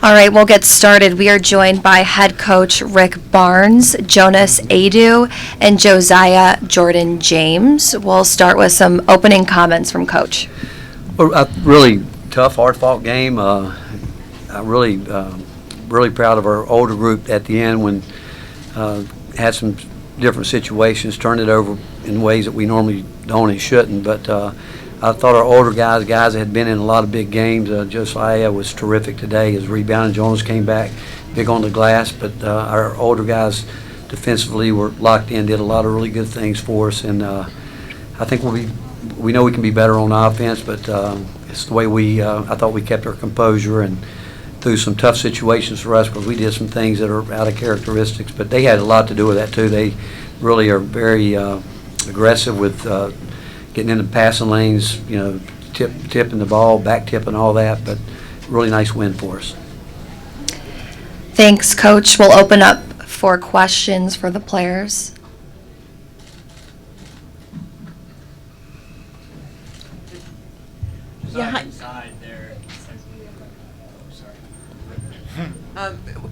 All right, we'll get started. We are joined by head coach Rick Barnes, Jonas Adu, and Josiah Jordan James. We'll start with some opening comments from Coach. Well, really tough, hard-fought game. I'm really proud of our older group at the end when had some different situations, turned it over in ways that we normally don't and shouldn't. But I thought our older guys that had been in a lot of big games, Josiah was terrific today. His rebound, and Jonas came back big on the glass. But our older guys defensively were locked in, did a lot of really good things for us. And I think we know we can be better on offense, but it's the way I thought we kept our composure and through some tough situations for us because we did some things that are out of characteristics. But they had a lot to do with that too. They really are very aggressive with getting in the passing lanes, tipping the ball, back tipping, all that. But really nice win for us. Thanks, Coach. We'll open up for questions for the players. Yeah, hi.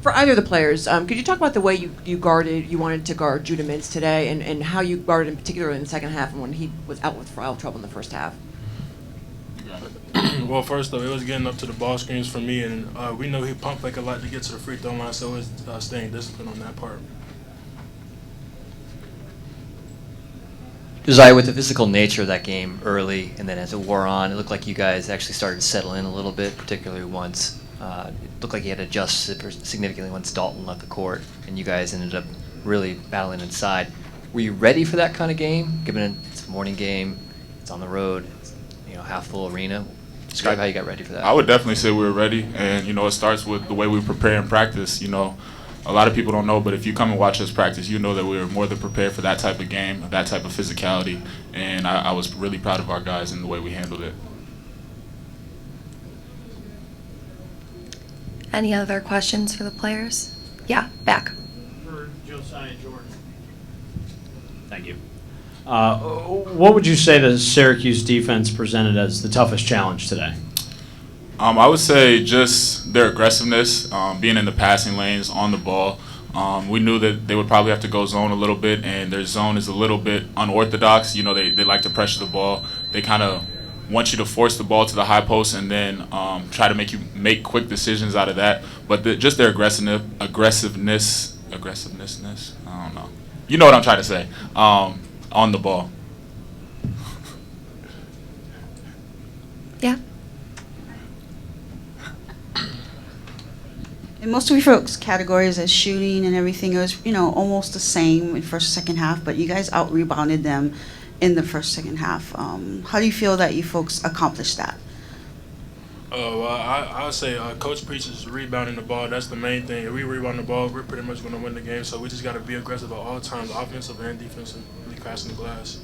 For either of the players, could you talk about the way you wanted to guard Judah Mintz today, and how you guarded in particular in the second half and when he was out with foul trouble in the first half? Well, first though, it was getting up to the ball screens for me, and we know he pumped like a lot to get to the free throw line, so it was staying disciplined on that part. Josiah, with the physical nature of that game early, and then as it wore on, it looked like you guys actually started to settle in a little bit, particularly once it looked like you had adjusted significantly once Dalton left the court, and you guys ended up really battling inside. Were you ready for that kind of game, given it's a morning game, it's on the road, it's, half full arena? Describe how you got ready for that. I would definitely say we were ready, and it starts with the way we prepare and practice. A lot of people don't know, but if you come and watch us practice, you know that we were more than prepared for that type of game, that type of physicality, and I was really proud of our guys and the way we handled it. Any other questions for the players? Yeah, back. For Josiah Jordan. Thank you. What would you say the Syracuse defense presented as the toughest challenge today? I would say just their aggressiveness, being in the passing lanes, on the ball. We knew that they would probably have to go zone a little bit, and their zone is a little bit unorthodox. They like to pressure the ball. They kind of want you to force the ball to the high post and then try to make you make quick decisions out of that. But just their aggressiveness, I don't know. You know what I'm trying to say, on the ball. Yeah. In most of your folks' categories as shooting and everything, it was, almost the same in first, second half, but you guys out-rebounded them in the first, second half. How do you feel that you folks accomplished that? Well, I would say Coach preaches rebounding the ball. That's the main thing. If we rebound the ball, we're pretty much going to win the game. So we just got to be aggressive at all times, offensive and defensive, really passing the glass.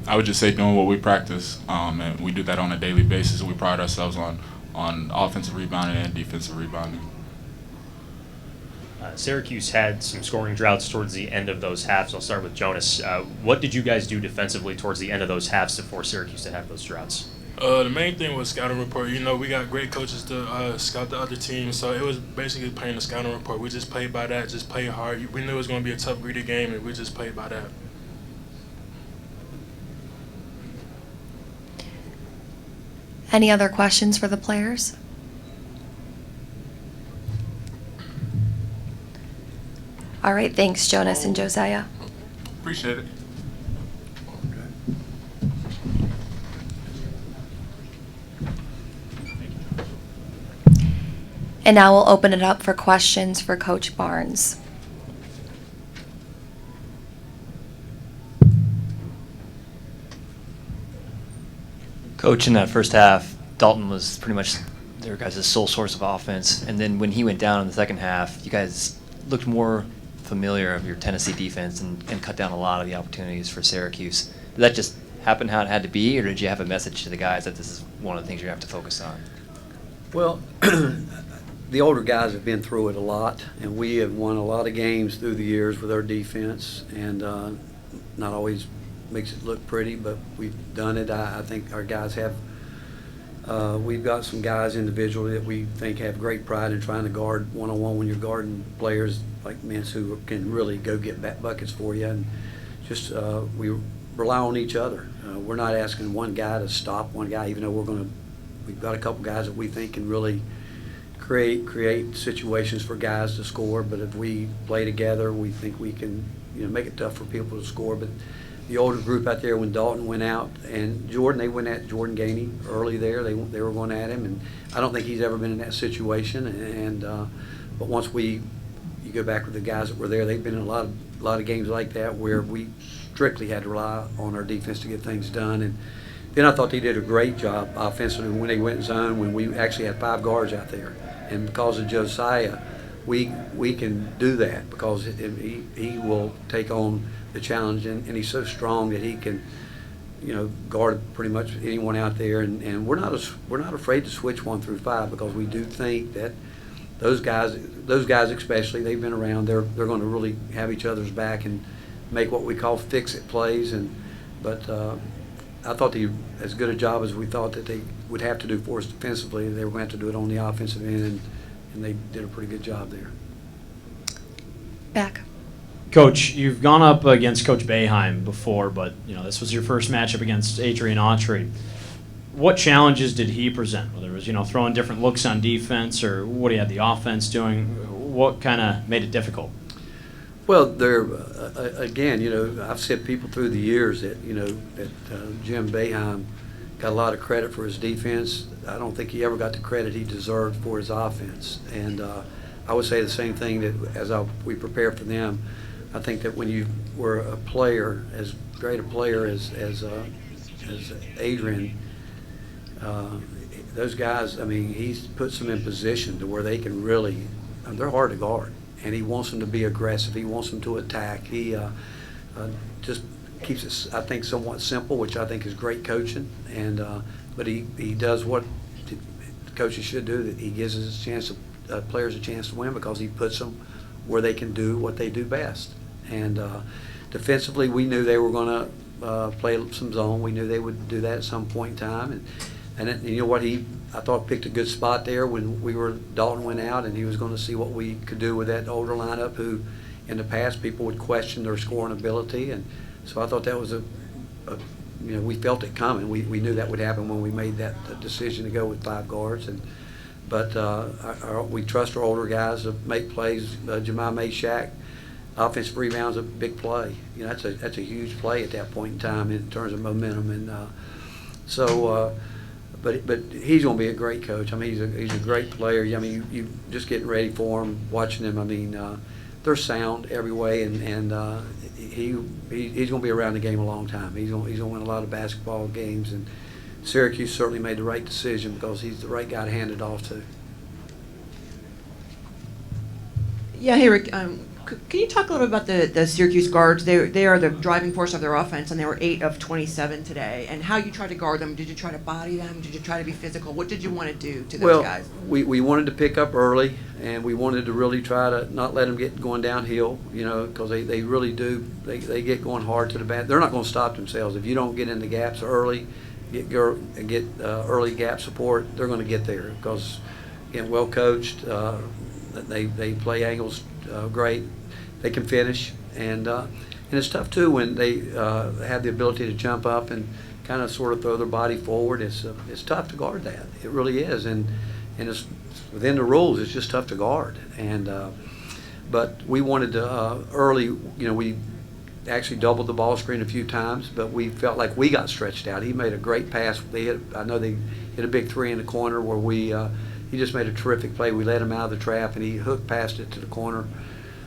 I would just say doing what we practice, and we do that on a daily basis. We pride ourselves on offensive rebounding and defensive rebounding. Syracuse had some scoring droughts towards the end of those halves. I'll start with Jonas. What did you guys do defensively towards the end of those halves to force Syracuse to have those droughts? The main thing was scouting report. We got great coaches to scout the other teams, so it was basically playing the scouting report. We just played by that, just played hard. We knew it was going to be a tough, gritty game, and we just played by that. Any other questions for the players? All right, thanks, Jonas and Josiah. Appreciate it. And now we'll open it up for questions for Coach Barnes. Coach, in that first half, Dalton was pretty much their guys' sole source of offense. And then when he went down in the second half, you guys looked more familiar of your Tennessee defense and cut down a lot of the opportunities for Syracuse. Did that just happen how it had to be, or did you have a message to the guys that this is one of the things you have to focus on? Well, the older guys have been through it a lot, and we have won a lot of games through the years with our defense, and not always makes it look pretty, but we've done it. I think our guys have We've got some guys individually that we think have great pride in trying to guard one-on-one when you're guarding players like Mintz who can really go get buckets for you. And just we rely on each other. We're not asking one guy to stop one guy, even though we've got a couple guys that we think can really create situations for guys to score. But if we play together, we think we can make it tough for people to score. But the older group out there, when Dalton went out and Jordan, they went at Jordan Gainey early there. They were going at him, and I don't think he's ever been in that situation. And but once you go back with the guys that were there, they've been in a lot of games like that where we strictly had to rely on our defense to get things done. And then I thought they did a great job offensively when they went zone, when we actually had 5 guards out there. And because of Josiah, we can do that because he will take on the challenge, and he's so strong that he can guard pretty much anyone out there. And we're not afraid to switch 1 through 5 because we do think that those guys especially, they've been around, they're going to really have each other's back and make what we call fix-it plays. But I thought they did as good a job as we thought that they would have to do for us defensively. They were going to have to do it on the offensive end, and they did a pretty good job there. Back. Coach, you've gone up against Coach Boeheim before, but this was your first matchup against Adrian Autry. What challenges did he present? Whether it was throwing different looks on defense, or what he had the offense doing, what kind of made it difficult? Well, again, I've said people through the years that Jim Boeheim got a lot of credit for his defense. I don't think he ever got the credit he deserved for his offense. And I would say the same thing that as we prepare for them. I think that when you were a player, as great a player as Adrian, those guys, he puts them in position to where they can really, they're hard to guard. And he wants them to be aggressive. He wants them to attack. He just keeps it, I think, somewhat simple, which I think is great coaching. And but he does what coaches should do. That he gives players a chance to win because he puts them where they can do what they do best. And defensively, we knew they were going to play some zone. We knew they would do that at some point in time. And you know what, I thought picked a good spot there when Dalton went out, and he was going to see what we could do with that older lineup who in the past people would question their scoring ability. And so I thought that was we felt it coming. We knew that would happen when we made that decision to go with 5 guards. But we trust our older guys to make plays. Jemai Meshack, offensive rebound's a big play. That's a huge play at that point in time in terms of momentum. And But he's going to be a great coach. He's a great player. You just getting ready for him, watching him. They're sound every way, and he's going to be around the game a long time. He's going to win a lot of basketball games, and Syracuse certainly made the right decision because he's the right guy to hand it off to. Yeah, hey Rick, can you talk a little bit about the Syracuse guards? They are the driving force of their offense, and they were 8 of 27 today. And how you tried to guard them? Did you try to body them? Did you try to be physical? What did you want to do to those guys? We wanted to pick up early, and we wanted to really try to not let them get going downhill, because they really do. They get going hard to the bat. They're not going to stop themselves. If you don't get in the gaps early, get early gap support, they're going to get there because, again, well coached. They play angles great. They can finish, and it's tough too when they have the ability to jump up and kind of sort of throw their body forward. It's tough to guard that. It really is, and it's within the rules. It's just tough to guard. And but we wanted to early. We actually doubled the ball screen a few times, but we felt like we got stretched out. He made a great pass. I know they hit a big 3 in the corner where he just made a terrific play. We let him out of the trap, and he hooked past it to the corner,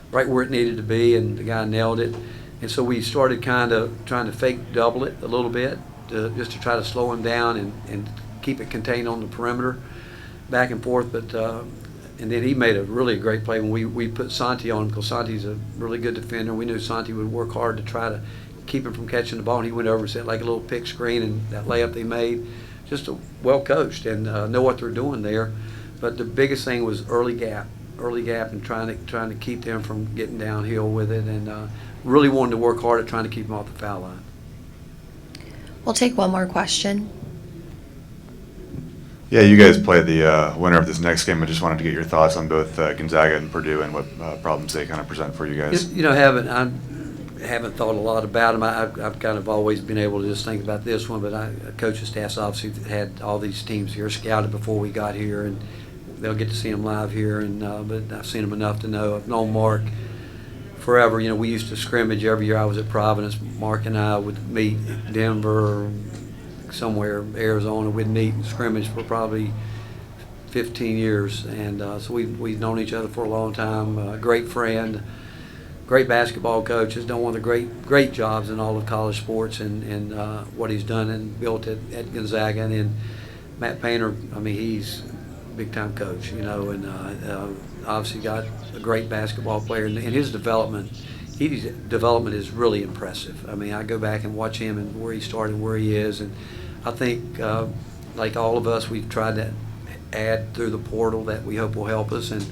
right where it needed to be, and the guy nailed it. And so we started kind of trying to fake double it a little bit, just to try to slow him down and keep it contained on the perimeter, back and forth. But and then he made a really great play when we put Santi on him because Santi's a really good defender. We knew Santi would work hard to try to keep him from catching the ball, and he went over and set like a little pick screen, and that layup they made, just well coached and know what they're doing there. But the biggest thing was early gap and trying to keep them from getting downhill with it, and really wanted to work hard at trying to keep them off the foul line. We'll take one more question. Yeah, you guys play the winner of this next game. I just wanted to get your thoughts on both Gonzaga and Purdue and what problems they kind of present for you guys. You know, I haven't thought a lot about them. I've kind of always been able to just think about this one, but coaching staff's obviously had all these teams here scouted before we got here, and they'll get to see them live here. And but I've seen them enough to know. I've known Mark forever. You know, we used to scrimmage every year I was at Providence. Mark and I would meet in Denver or somewhere, Arizona. We'd meet and scrimmage for probably 15 years, and so we've known each other for a long time. Great friend, great basketball coach. Has done one of the great jobs in all of college sports, and what he's done and built at Gonzaga. And then Matt Painter, I mean, he's a big-time coach, you know, and obviously got a great basketball player, and his development. His development is really impressive. I mean, I go back and watch him and where he started and where he is, and I think, like all of us, we've tried to add through the portal that we hope will help us. And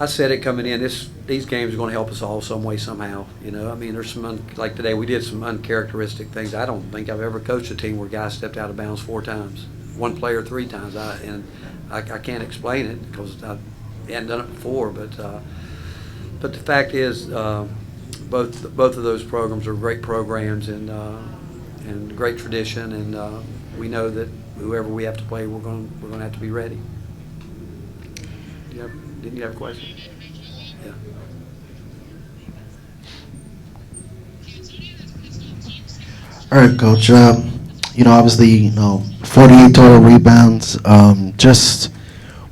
I said it coming in, these games are going to help us all some way, somehow. You know, I mean, there's some, like today, we did some uncharacteristic things. I don't think I've ever coached a team where guys stepped out of bounds 4 times, one player 3 times. I can't explain it because I hadn't done it before. But the fact is, both of those programs are great programs and great tradition, and we know that whoever we have to play, we're going to have to be ready. Didn't you have a question? Yeah. All right, Coach. You know, obviously, 48 total rebounds. Just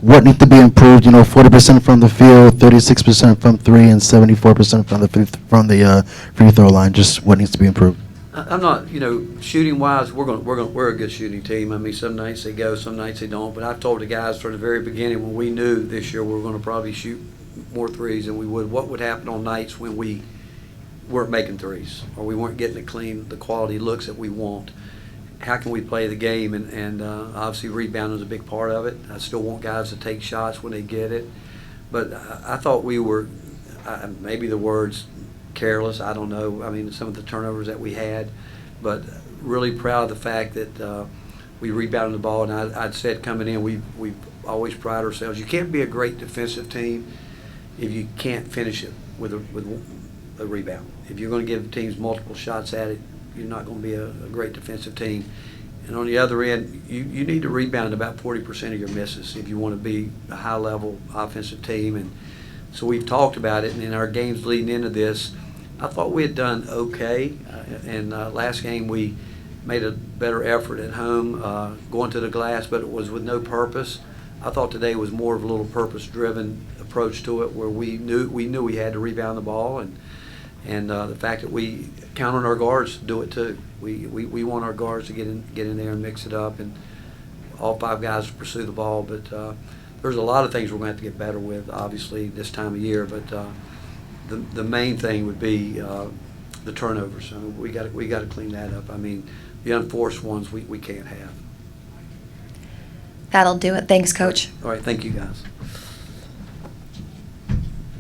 what needs to be improved? You know, 40% from the field, 36% from 3, and 74% from the free throw line. Just what needs to be improved? I'm not, you know, shooting wise, we're a good shooting team. I mean, some nights they go, some nights they don't. But I've told the guys from the very beginning when we knew this year we were going to probably shoot more threes than we would. What would happen on nights when we weren't making threes or we weren't getting the quality looks that we want? How can we play the game? And obviously rebounding is a big part of it. I still want guys to take shots when they get it. But I thought we were, maybe the words careless, I don't know. I mean, some of the turnovers that we had, but really proud of the fact that we rebounded the ball. And I'd said coming in, we've always pride ourselves. You can't be a great defensive team if you can't finish it with a rebound. If you're going to give teams multiple shots at it, you're not going to be a great defensive team. And on the other end, you need to rebound about 40% of your misses if you want to be a high-level offensive team. And so we've talked about it, and in our games leading into this, I thought we had done okay. And last game we made a better effort at home going to the glass, but it was with no purpose. I thought today was more of a little purpose-driven approach to it, where we knew we had to rebound the ball, and the fact that we count on our guards to do it too. We want our guards to get in there and mix it up, and all 5 guys to pursue the ball. But there's a lot of things we're going to have to get better with, obviously, this time of year. But the main thing would be the turnovers. I mean, we got to clean that up. I mean, the unforced ones we can't have. That'll do it. Thanks, Coach. All right, thank you guys.